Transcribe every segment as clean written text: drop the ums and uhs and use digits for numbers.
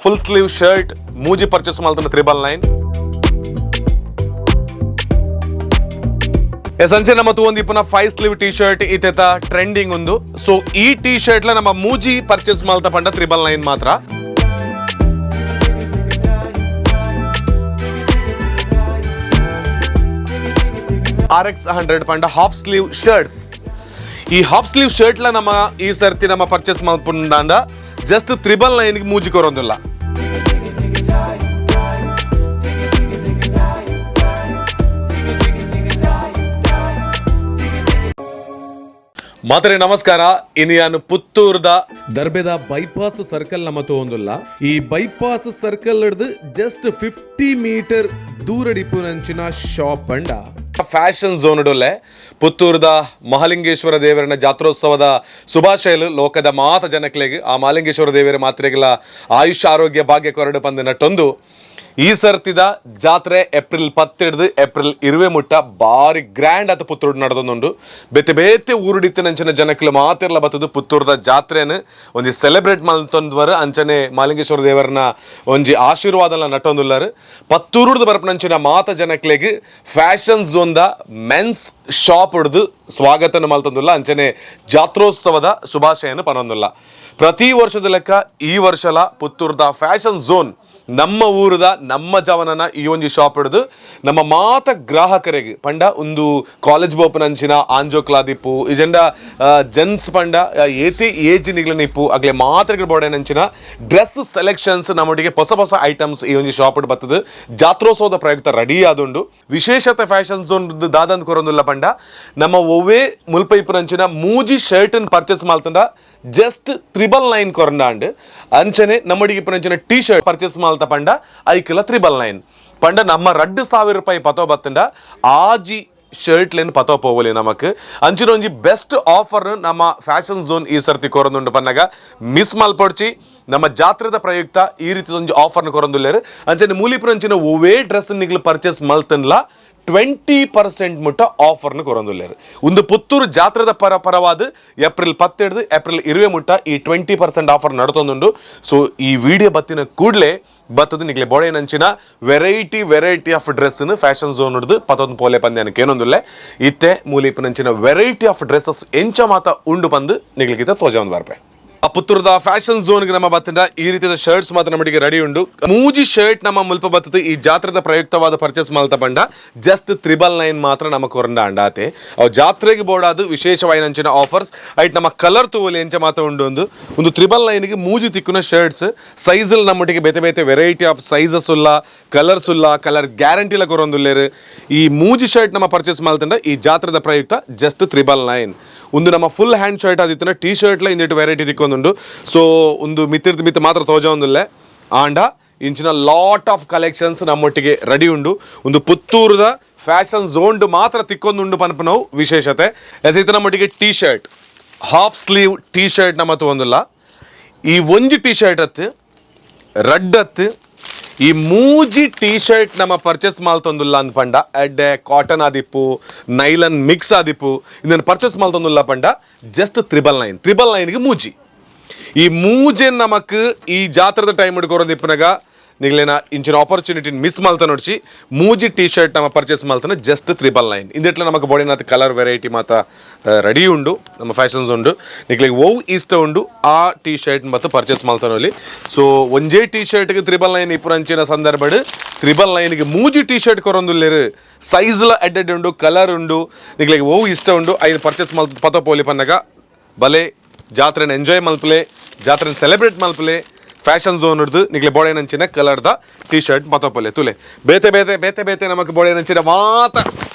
Full sleeve shirt, Muji purchase maltana 999. Essentially ನಮ್ಮ ತಗೊಂಡಿ ಪುನಃ 5 sleeve t-shirt ಇತೆತ ಟ್ರೆಂಡಿಂಗ್ ಒಂದು. ಸೊ ಈ t-shirt ಲ ನಮ್ಮ Muji purchase malta ಪಂಡ 999 ಮಾತ್ರ. RX 100 ಪಂಡ half sleeve shirts. ಈ half sleeve shirt ಲ ನಮ್ಮ ಈ ಸರ್ತಿ ನಮ್ಮ purchase malpundanda just 999 ಗೆ Muji ಕೊರೊಂದಿಲ್ಲ. ಮಾತರೆ ನಮಸ್ಕಾರ. ಇನ್ನು ಪುತ್ತೂರ್ದ ದರ್ಬೆದ ಬೈಪಾಸ್ ಸರ್ಕಲ್ ನಮ್ಮ ತಗೊಂದಿಲ್ಲ. ಈ ಬೈಪಾಸ್ ಸರ್ಕಲ್ ಹಿಡಿದು ಜಸ್ಟ್ 50 ಮೀಟರ್ ದೂರ ಡಿಪುನಂಚಿನ ಶಾಪ್ ಅಂಡ ಫ್ಯಾಷನ್ ಝೋನ್ ಇಡಲೆ ಪುತ್ತೂರ್ದ ಮಹಾಲಿಂಗೇಶ್ವರ ದೇವರನ ಜಾತ್ರೋತ್ಸವದ ಶುಭಾಶಯಲು ಲೋಕದ ಮಾತ ಜನಕ್ಲೆಗೆ ಆ ಮಹಾಲಿಂಗೇಶ್ವರ ದೇವರ ಮಾತ್ರೆಗಳ ಆಯುಷ್ಯ ಆರೋಗ್ಯ ಭಾಗ್ಯ ಕೊರಡು ಪಂದಿನಟ್ಟೊಂದು ಈ ಸರ್ತಿದ ಜಾತ್ರೆ ಏಪ್ರಿಲ್ 10 ಹಿಡಿದು ಏಪ್ರಿಲ್ 20 ಮುಟ್ಟ ಬಾರಿ ಗ್ರ್ಯಾಂಡ್ ಆತ ಪುತ್ತೂರು ನಡೆದೊಂದುಂಡು. ಬೇತೆ ಬೇತೆ ಊರುಡಿತ್ತಿನಂಚಿನ ಜನಕ್ಲು ಮಾತೆಲ್ಲ ಬತ್ತದು ಪುತ್ತೂರ್ದ ಜಾತ್ರೆನ ಒಂಜಿ ಸೆಲೆಬ್ರೇಟ್ ಮಲ್ತೊಂದ್ವರ ಅಂಚನೆ ಮಹಾಲಿಂಗೇಶ್ವರ ದೇವರನ ಒಂಜಿ ಆಶೀರ್ವಾದನ ನಟ್ಟೊಂದುಲ್ಲಾರು. ಪತ್ತೂರುಡ್ದು ಬರಪನಂಚಿನ ಮಾತ ಜನಕ್ಲೆಗೆ ಫ್ಯಾಷನ್ ಝೋನ್ದ ಮೆನ್ಸ್ ಶಾಪ್ ಹಿಡಿದು ಸ್ವಾಗತನ ಮಲ್ತೊಂದುಲ್ಲ. ಅಂಚನೆ ಜಾತ್ರೋತ್ಸವದ ಶುಭಾಶಯನ ಪನೊಂದುಲ್ಲ. ಪ್ರತಿ ವರ್ಷದ ಲೆಕ್ಕ ಈ ವರ್ಷಲ ಪುತ್ತೂರ್ದ ಫ್ಯಾಷನ್ ಝೋನ್ ನಮ್ಮ ಊರದ ನಮ್ಮ ಜವನನ ಈ ಒಂಜಿ ಶಾಪ್ ಹಿಡಿದು ನಮ್ಮ ಮಾತ ಗ್ರಾಹಕರಿಗೆ ಪಂಡ ಒಂದು ಕಾಲೇಜ್ ಬೋಪನ ಅಂಚಿನ ಆಂಜೋಕ್ಲಾದಿಪ್ಪು ಇಜೆಂಡ ಜೆನ್ಸ್ ಪಂಡ ಏತಿ ಏಜ್ ನಿಗ್ಲನ ಇಪ್ಪು ಆಗ್ಲೇ ಮಾತ್ರ ಬೋಡೇನಂಚಿನ ಡ್ರೆಸ್ ಸೆಲೆಕ್ಷನ್ಸ್ ನಮ್ಮೊಟ್ಟಿಗೆ ಹೊಸ ಹೊಸ ಐಟಮ್ಸ್ ಈ ಒಂಜಿ ಶಾಪ್ ಹಿಡ್ ಬರ್ತದೆ. ಜಾತ್ರೋತ್ಸವದ ಪ್ರಯುಕ್ತ ರೆಡಿ ಆದುಂಡು. ವಿಶೇಷತೆ ಫ್ಯಾಷನ್ ಝೋನ್ ದಾದಂತ ಕೊರೊಂದುಲ್ಲ ಪಂಡ ನಮ್ಮ ಒವ್ವೇ ಮುಲ್ಪೈಪುನಂಚಿನ ಮೂಜಿ ಶರ್ಟ್ ಪರ್ಚೇಸ್ ಮಾಡ್ತಂಡ ಜಸ್ಟ್ 999 ಕೊರಂಡಾಂಡ್ ಅಂಚನೆ ನಮ್ಮಡಿಗೆ ಪುನಂಚಿನ ಟಿ ಶರ್ಟ್ ಪರ್ಚೇಸ್ ಮಾಲ್ತ ಪಂಡ ಐಕಿಲ 999 ಪಂಡ ನಮ್ಮ 2,000 ರೂಪಾಯಿ ಪತೋ ಬತ್ತಂಡ ಆಜಿ ಶರ್ಟ್ ಲೇನ್ ಪತೋ ಪೋವಲಿ ನಮಕ್ ಅಂಚಿನ ಒಂಜಿ ಬೆಸ್ಟ್ ಆಫರ್ ನಮ್ಮ ಫ್ಯಾಷನ್ ಝೋನ್ ಈ ಸರ್ತಿ ಕೊರೊಂದುಂಡು ಪನ್ನಗ ಮಿಸ್ ಮಲ್ಪೊಡ್ಚಿ ನಮ್ಮ ಜಾತ್ರೆದ ಪ್ರಯುಕ್ತ ಈ ರೀತಿ ಒಂದು ಆಫರ್ನ ಕೊರೊಂದುಲ್ಲೇರು. ಅಂಚನೆ ಮೂಲಿಪುರಂಚಿನ ಒವೇ ಡ್ರೆಸ್ ನಿಗ್ಲು ಪರ್ಚೇಸ್ ಮಲ್ತನ್ಲ 20% ಮುಟ್ಟ ಆಫರ್ನ ಕೊರೊಂದುಲ್ಲೇರು. ಒಂದು ಪುತ್ತೂರು ಜಾತ್ರೆದ ಪರವಾದ ಏಪ್ರಿಲ್ 10 ಹಿಡಿದು ಏಪ್ರಿಲ್ 20 ಮುಟ್ಟ ಈ 20% ಆಫರ್ ನಡ್ತೊಂದುಂಡು. ಸೊ ಈ ವಿಡಿಯೋ ಬತ್ತಿನ ಕೂಡಲೇ ಬತ್ತದ ನಿಗ್ಲೆ ಬೋಡೇನಂಚಿನ ವೆರೈಟಿ ಆಫ್ ಡ್ರೆಸ್ನ ಫ್ಯಾಷನ್ ಝೋನ್ ಹಿಡಿದು ಪತ್ತೊಂದು ಪೋಲೆ ಪಂದ್ಯಾನಕ್ಕೆ ಏನೊಂದುಲ್ಲೆ ಇತ್ತೆ ಮೂಲಿಪನಂಚಿನ ವೆರೈಟಿ ಆಫ್ ಡ್ರೆಸ್ಸಸ್ ಎಂಚ ಮಾತ ಉಂಡು ಬಂದು ನಿಗ್ಲಿಗಿತ ತೋಜಾವನ್ ಬಾರ್ಪೆ. ಆ ಪುತ್ತೂರದ ಫ್ಯಾಷನ್ ಝೋನ್ಗೆ ನಮ್ಮ ಬತ್ತಂಡ ಈ ರೀತಿಯ ಶರ್ಟ್ಸ್ ಮಾತ್ರ ನಮ್ಮಡಿಗೆ ರೆಡಿ ಉಂಡು. ಮೂಜಿ ಶರ್ಟ್ ನಮ್ಮ ಮುಲ್ಪ ಬತ್ತದ ಈ ಜಾತ್ರೆದ ಪ್ರಯುಕ್ತವಾದ ಪರ್ಚೇಸ್ ಮಾಲ್ತ ಪಂಡ ಜಸ್ಟ್ 999 ಮಾತ್ರ ನಮ್ಮ ಕೊರಂಡ ಅಂಡಾತೆ ಅವು ಜಾತ್ರೆಗೆ ಬೋಡಾದು ವಿಶೇಷವಾಯಿನಂಚಿನ ಆಫರ್ಸ್ ಐಟ್ ನಮ್ಮ ಕಲರ್ ತೂವಲಿ ಎಂಚ ಮಾತ ಉಂಡು ಒಂದು 999ಗೆ ಮೂಜಿ ತಿಕ್ಕುನ ಶರ್ಟ್ಸ್ ಸೈಜಲ್ಲಿ ನಮ್ಮೊಟ್ಟಿಗೆ ಬೇತೆ ಬೇತೆ ವೆರೈಟಿ ಆಫ್ ಸೈಜಸ್ ಉಲ್ಲ ಕಲರ್ಸ್ ಉಲ್ಲ ಕಲರ್ ಗ್ಯಾರಂಟಿಲ ಕೊರೊಂದುಲ್ಲೇರು. ಈ ಮೂಜಿ ಶರ್ಟ್ ನಮ್ಮ ಪರ್ಚೇಸ್ ಮಾಲ್ತಂಡ ಈ ಜಾತ್ರೆದ ಪ್ರಯುಕ್ತ ಜಸ್ಟ್ 999 ಒಂದು ನಮ್ಮ ಫುಲ್ ಹ್ಯಾಂಡ್ ಶರ್ಟ್ ಆದಿತ್ತನ ಟಿ ಶರ್ಟ್ಲ ಇಂದಿಟ್ಟು ವೆರೈಟಿ ತಿಕ್ಕೊಂದುಂಡು. ಸೊ ಒಂದು ಮಿತ್ ಮಾತ್ರ ತೋಜೊಂದುಲ್ಲೆ ಆಂಡ ಇಂಚಿನ ಲಾಟ್ ಆಫ್ ಕಲೆಕ್ಷನ್ಸ್ ನಮ್ಮೊಟ್ಟಿಗೆ ರೆಡಿ ಉಂಡು. ಒಂದು ಪುತ್ತೂರದ ಫ್ಯಾಷನ್ ಝೋನ್ ಮಾತ್ರ ತಿಕ್ಕೊಂದುಂಡು ಪನ್ಪ ನಾವು ವಿಶೇಷತೆ ಎಸೈತ ನಮ್ಮೊಟ್ಟಿಗೆ T shirt half sleeve T shirt ನಮ್ಮ ತಗೊಂದಿಲ್ಲ. ಈ ಒಂಜಿ ಟಿ ಶರ್ಟ್ ಹತ್ತು ರೆಡ್ ಹತ್ತು ಈ ಮೂಜಿ ಟಿ ಶರ್ಟ್ ನಮ್ಮ ಪರ್ಚೇಸ್ ಮಾಲ್ತೊಂದುಲ್ಲ ಅಂದ್ ಪಂಡ ಎಡ್ಡೆ ಕಾಟನ್ ಆದಿಪ್ಪು ನೈಲನ್ ಮಿಕ್ಸ್ ಆದಿಪ್ಪು ಇದನ್ನು ಪರ್ಚೇಸ್ ಮಾಲ್ತೊಂದುಲ್ಲ ಪಂಡ ಜಸ್ಟ್ 999ಗೆ ಮೂಜಿ. ಈ ಮೂಜೆ ನಮಕ್ ಈ ಜಾತ್ರದ ಟೈಮ್ ಹಿಡ್ಕೊರೋದಿಪ್ಪನಾಗ ನಿಗ್ಲೇನ ಇಂಚಿನ ಆಪರ್ಚುನಿಟಿ ಮಿಸ್ ಮಾಲ್ತ ನೋಡ್ಸಿ ಮೂಜಿ ಟಿ ಶರ್ಟ್ ನಮ್ಮ ಪರ್ಚೇಸ್ ಮಾಲ್ತಾನೆ ಜಸ್ಟ್ 999 ಇಂದಿಟ್ಲ ನಮಗೆ ಬೋಡಿನಾಥ ಕಲರ್ ವೆರೈಟಿ ಮಾತ ರೆಡಿ ಉಂಡು ನಮ್ಮ ಫ್ಯಾಷನ್ಸ್ ಉಂಡು ನಿಗ್ಲಿಗೆ ಓವ್ ಇಷ್ಟ ಉಂಡು ಆ ಟಿ ಶರ್ಟ್ ಮತ್ತು ಪರ್ಚೇಸ್ ಮಾಲ್ತಾನಲ್ಲಿ. ಸೊ ಒಂಜೇ ಟಿ ಶರ್ಟ್ಗೆ 999 ಇಪ್ಪುರಂಚಿನ ಸಂದರ್ಭ 999ಗೆ ಮೂಜಿ ಟಿ ಶರ್ಟ್ ಕೊರೊಂದುಲ್ಲೇರು ಸೈಜ್ಲ ಅಡ್ಡೆಡ್ ಉಂಡು ಕಲರ್ ಉಂಡು ನಿಗ್ಲಿಗೆ ಓವ್ ಇಷ್ಟ ಉಂಡು ಐದು ಪರ್ಚೇಸ್ ಮಾಲ್ ಪತೋ ಪೋಲಿ ಪನ್ನಗ ಬಲೆ ಜಾತ್ರೆನ ಎಂಜಾಯ್ ಮಲ್ಪಲೆ ಜಾತ್ರೆನ ಸೆಲೆಬ್ರೇಟ್ ಮಲ್ಪಲೆ ಫ್ಯಾಷನ್ ಝೋನ್ ಹಿಡಿದು ನಿಗ್ಲೆ ಬೋಡೇನಂಚಿನ ಕಲರ್ದ ಟಿ ಶರ್ಟ್ ಮತ್ತೊಪ್ಪಲೆ ತುಲೆ ಬೇತೆ ನಮಗೆ ಬೋಡೇನಂಚಿನ ಮಾತ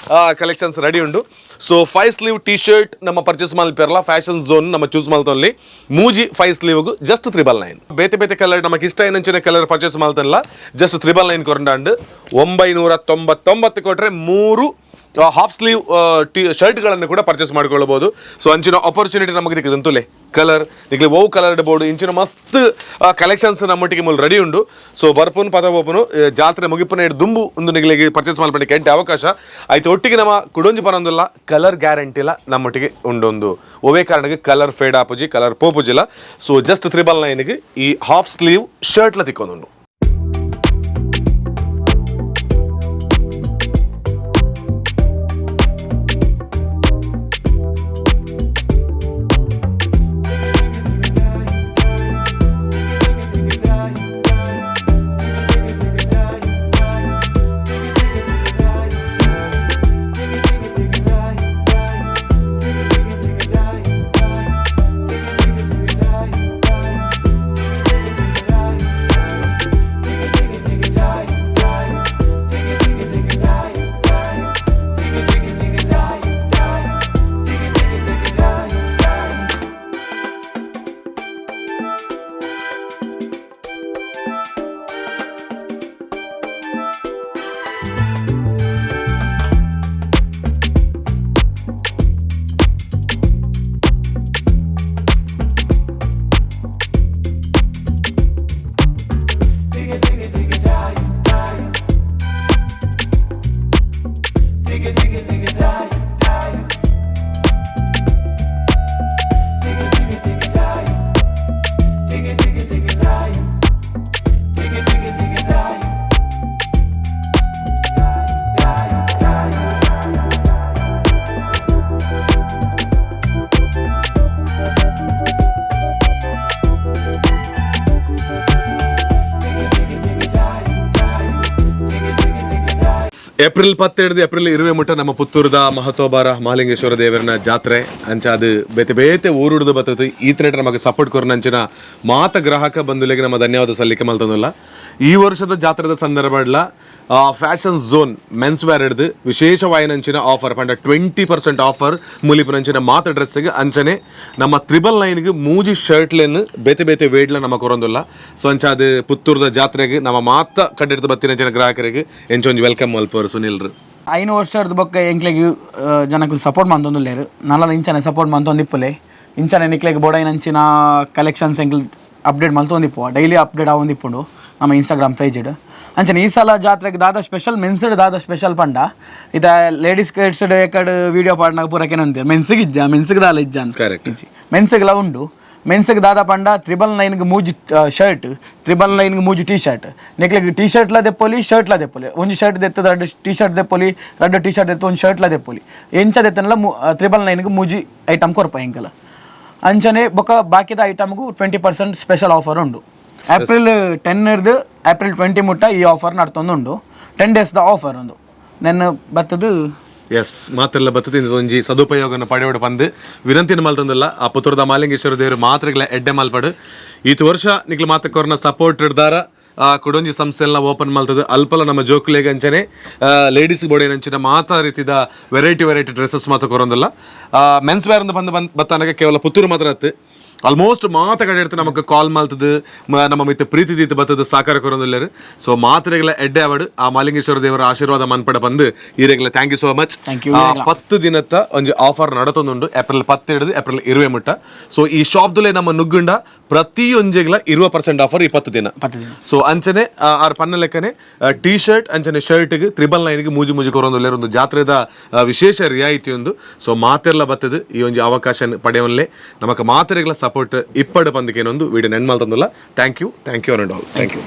ಕಲೆಕ್ಷನ್ಸ್ ರೆಡಿ ಉಂಡು. ಸೊ 5 ಸ್ಲೀವ್ ಟಿ ಶರ್ಟ್ ನಮ್ಮ ಪರ್ಚೇಸ್ ಮಲ್ಪೇರಲ್ಲ ಫ್ಯಾಷನ್ ಝೋನ್ ನಮ್ಮ ಚೂಸ್ ಮಲ್ತಲ್ಲಿ ಮೂಜಿ 5 ಸ್ಲೀವ್ಗೂ ಜಸ್ಟ್ 999 ಬೇತೆ ಕಲರ್ ನಮಗೆ ಇಷ್ಟ ಏನಂಚಿನ ಕಲರ್ ಪರ್ಚೇಸ್ ಮಲ್ತಲ್ಲ ಜಸ್ಟ್ 999 ಕೊರಂಡಾಂಡು 999 ಕೊಟ್ರೆ 3 ಹಾಫ್ ಸ್ಲೀವ್ ಶರ್ಟ್ಗಳನ್ನು ಕೂಡ ಪರ್ಚೇಸ್ ಮಾಡ್ಕೊಳ್ಬೋದು. ಸೊ ಅಂಚಿನ ಆಪರ್ಚುನಿಟಿ ನಮಗೆ ದಿಕ್ಕದಂತುಲೆ ಕಲರ್ ನಿಮಗೆ ಓವ್ ಕಲರ್ ಇಡಬಹುದು. ಇಂಚಿನ ಮಸ್ತ್ ಕಲೆಕ್ಷನ್ಸ್ ನಮ್ಮೊಟ್ಟಿಗೆ ಮೂಲ ರೆಡಿ ಉಂಡು. ಸೊ ಬರ್ಪುನ್ ಪದ ಓಪನು ಜಾತ್ರೆ ಮುಗಿಪುನ ಇಡು ದುಂಬು ಒಂದು ನಿಗಳಿಗೆ ಪರ್ಚೇಸ್ ಮಾಡ್ಲಿಕ್ಕೆ ಎಡ್ಡೆ ಅವಕಾಶ ಆಯ್ತು. ಒಟ್ಟಿಗೆ ನಮ್ಮ ಕುಡೊಂಜಿ ಪರೊಂದಿಲ್ಲ ಕಲರ್ ಗ್ಯಾರಂಟಿ ಇಲ್ಲ ನಮ್ಮೊಟ್ಟಿಗೆ ಉಂಡೊಂದು ಒವೇ ಕಾರಣಕ್ಕೆ ಕಲರ್ ಫೇಡ್ ಆಪುಜಿ ಕಲರ್ ಪೋಪುಜಿಲ್ಲ. ಸೊ ಜಸ್ಟ್ 999 ಈ ಹಾಫ್ ಸ್ಲೀವ್ ಶರ್ಟ್ಲ ತಿಕ್ಕೊಂದುಂಡು. ಏಪ್ರಿಲ್ 17 ಏಪ್ರಿಲ್ 20 ಮುಟ್ಟ ನಮ್ಮ ಪುತ್ತೂರದ ಮಹತೋಬಾರ ಮಹಾಲಿಂಗೇಶ್ವರ ದೇವರನ ಜಾತ್ರೆ ಅಂಚ ಅದು ಬೇತೆ ಬೇತೆ ಊರುಡ್ದು ಬರ್ತದೆ. ಈತನೇಟ ನಮಗೆ ಸಪೋರ್ಟ್ ಕೊರ್ನ ಅಂಚಿನ ಮಾತ ಗ್ರಾಹಕ ಬಂಧುಲೆಗೆ ನಮ್ಮ ಧನ್ಯವಾದ ಸಲ್ಲಿಕೆ ಮಲ್ತಂದಿಲ್ಲ. ಈ ವರ್ಷದ ಜಾತ್ರೆದ ಸಂದರ್ಭ ಫ್ಯಾಷನ್ ಝೋನ್ ಮೆನ್ಸ್ ವೇರ್ ಹಿಡಿದು ವಿಶೇಷವಾಯಿನಂಚಿನ ಆಫರ್ ಪಂಡ 20% ಆಫರ್ ಮುಲಿಪುನಂಚಿನ ಮಾತ ಡ್ರೆಸ್ಸಿಗೆ ಅಂಚನೆ ನಮ್ಮ 999ಗೆ ಮೂಜಿ ಶರ್ಟ್ಲೇನು ಬೇತೆ ಬೇತೆ ವೇಡ್ಲ ನಮ್ಮ ಕೊರೊಂದಿಲ್ಲ. ಸೊ ಅಂಚ ಅದು ಪುತ್ತೂರದ ಜಾತ್ರೆಗೆ ನಮ್ಮ ಮಾತ ಕಡ್ಡಿಡ್ದು ಬತ್ತಿನಂಚಿನ ಗ್ರಾಹಕರಿಗೆ ಎಂಚೊಂಜಿ ವೆಲ್ಕಮ್ ಮಲ್ಪರು ಸುನಿಲ್ರು. 5 ವರ್ಷದ ಬೊಕ್ಕ ಎಂಕ್ಲೆಗೆ ಜನಕ್ಕೆ ಸಪೋರ್ಟ್ ಮಂತೊಂದುಲ್ಲೇರು ನಲ್ಲ ಇಂಚನೆ ಸಪೋರ್ಟ್ ಮಂತೊಂದಿಪ್ಪುಲೆ ಇಂಚನೆ ನಿಕ್ಲೆಗೆ ಬೋಡೈನಂಚಿನ ಕಲೆಕ್ಷನ್ಸ್ ಎಂಕ್ಲ್ ಅಪ್ಡೇಟ್ ಮಂತೊಂದಿಪ್ಪು ಡೈಲಿ ಅಪ್ಡೇಟ್ ಆವೊಂದಿಪ್ಪುಂಡು ನಮ್ಮ ಇನ್ಸ್ಟಾಗ್ರಾಮ್ ಪೇಜ್ ಇಡು ಅಂಚನೆ ಈ ಸಲ ಜಾತ್ರೆಗೆ ದಾದ ಸ್ಪೆಷಲ್ ಮೆನ್ಸ್ಡ್ ದಾದ ಸ್ಪೆಷಲ್ ಪಂಡ ಇದ ಲೇಡೀಸ್ ಕಿಡ್ಸ್ಡ್ ಎಕಡ್ ವಿಡಿಯೋ ಪಾಡ್ನಾಗ ಪೂರಕ್ಕೆ ಅಂತೀವಿ ಮೆನ್ಸಿಗೆ ದಾಲ ಇಜ್ಜ ಅಂತ ಮೆನ್ಸಿಗೆಲ್ಲ ಉಂಡು. ಮೆನ್ಸಿಗೆ ದಾದ ಪಂಡ 999ಗೆ ಮೂಜಿ ಶರ್ಟ್ 999ಗೆ ಮೂಜಿ ಟೀ ಶರ್ಟ್ ನೆಕ್ಲೆಗೆ ಟೀ ಶರ್ಟ್ಲ ದೆಪ್ಪೊಲಿ ಶರ್ಟ್ಲ ದೆಪ್ಪೊಲಿ ಒಂದು ಶರ್ಟ್ ದೆತ್ತದ 2 ಟೀ ಶರ್ಟ್ ದೆಪ್ಪೊಲಿ 2 ಟೀ ಶರ್ಟ್ ದೆತ್ತ ಒಂದು ಶರ್ಟ್ಲ ದೆಪ್ಪೊಲಿ ಎಂಚ ದೆತ್ತನಲ್ಲ 999ಗೆ ಮೂಜಿ ಐಟಮ್ ಕೊರಪ ಎಂಕಲ ಅಂಚನೆ ಬೊಕ್ಕ ಬಾಕಿದ ಐಟಮ್ಗೂ 20% ಸ್ಪೆಷಲ್ ಆಫರ್ ಉಂಡು. ಏಪ್ರಿಲ್ 10 ಹಿಡ್ದು ಏಪ್ರಿಲ್ 20 ಮುಟ್ಟ ಈ ಆಫರ್ ನಡ್ತೊಂದುಂಡು. 10 ಡೇಸ್ದ ಆಫರ್ ಒಂದು ನನ್ನ ಬತ್ತದು ಎಸ್ ಮಾತೆಲ್ಲ ಬತ್ತದಿಂದ ಒಂಜಿ ಸದುಪಯೋಗನ ಪಡೆಯೋಡು ಬಂದು ವಿನಂತಿನ ಮಲ್ತಂದಿಲ್ಲ ಆ ಪುತ್ತೂರದ ಮಹಾಲಿಂಗೇಶ್ವರ ದೇವರು ಮಾತ್ರೆಗಳ ಎಡ್ಡೆ ಮಲ್ಪಡು ಈತ ವರ್ಷ ನಿಕ್ಲು ಮಾತಕ್ಕೋರ್ನ ಸಪೋರ್ಟ್ ಇಡ್ದಾರ ಕುಡೊಂಜಿ ಸಂಸ್ಥೆಲ್ಲ ಓಪನ್ ಮಾಡ್ತದೆ ಅಲ್ಪಲ ನಮ್ಮ ಜೋಕುಲೆಗೆ ಅಂಚನೆ ಲೇಡೀಸ್ ಬೋಡಿ ಅಂಚಿನ ಮಾತಾ ರೀತಿದ ವೆರೈಟಿ ಡ್ರೆಸ್ಸಸ್ ಮಾತ್ರ ಕೊರೊಂದಿಲ್ಲ. ಮೆನ್ಸ್ ವೇರ್ ಬಂದು ಬತ್ತಾನಾಗ ಕೇವಲ ಪುತ್ತೂರು ಮಾತ್ರ ಹತ್ತು ಆಲ್ಮೋಸ್ಟ್ ಮಾತ ಕಡೆ ಇರ್ತಾರೆ ನಮಗೆ ಕಾಲ್ ಮಾಡ್ತದೆ ನಮ್ಮ ಮಿತ್ತ ಪ್ರೀತಿ ದೀತ ಬರ್ತದೆ ಸಾಕಾರ ಕೊರೊಂದಿಲ್ಲರು. ಸೊ ಮಾತ್ರೆಗಳ ಎಡ್ಡೆ ಅವಡು ಆ ಮಹಾಲಿಂಗೇಶ್ವರ ದೇವರ ಆಶೀರ್ವಾದ ಮನ್ಪಡ ಬಂದು ಈರೆಗ್ಲ ಥ್ಯಾಂಕ್ ಯು ಸೋ ಮಚ್. 10 ದಿನತ್ತ ಒಂದು ಆಫರ್ ನಡತೊಂದುಂಡು ಏಪ್ರಿಲ್ 10 ಹಿಡಿದು ಏಪ್ರಿಲ್ 20 ಮುಟ್ಟ. ಸೊ ಈ ಶಾಪ್ದಲ್ಲೇ ನಮ್ಮ ನುಗ್ಗುಂಡ ಪ್ರತಿಯೊಂಜಿಗ್ಲ 20% ಆಫರ್ ಈ 10 ದಿನ. ಸೊ ಅಂಚನೆ ಆರ್ ಪನ್ನ ಲೆಕ್ಕನೆ ಟೀ ಶರ್ಟ್ ಅಂಚನೆ ಶರ್ಟ್ಗೆ 999ಗೆ ಮೂಜಿ ಕೊರೊಂದಿಲ್ಲ ಒಂದು ಜಾತ್ರೆದ ವಿಶೇಷ ರಿಯಾಯಿತಿ ಒಂದು. ಸೊ ಮಾತೆಲ್ಲ ಬರ್ತದೆ ಈ ಒಂದು ಅವಕಾಶ ಪಡೆಯವಲ್ಲೇ ನಮಕ್ ಮಾತ್ರೆಗಳ ಸಪೋರ್ಟ್ ಇಪ್ಪಡು ಬಂದಿಗೆ ಏನೊಂದು ವಿಡಿಯೋ ನೆನ್ ಮಾಡ್ತಂದಿಲ್ಲ. Thank you all. Thank you.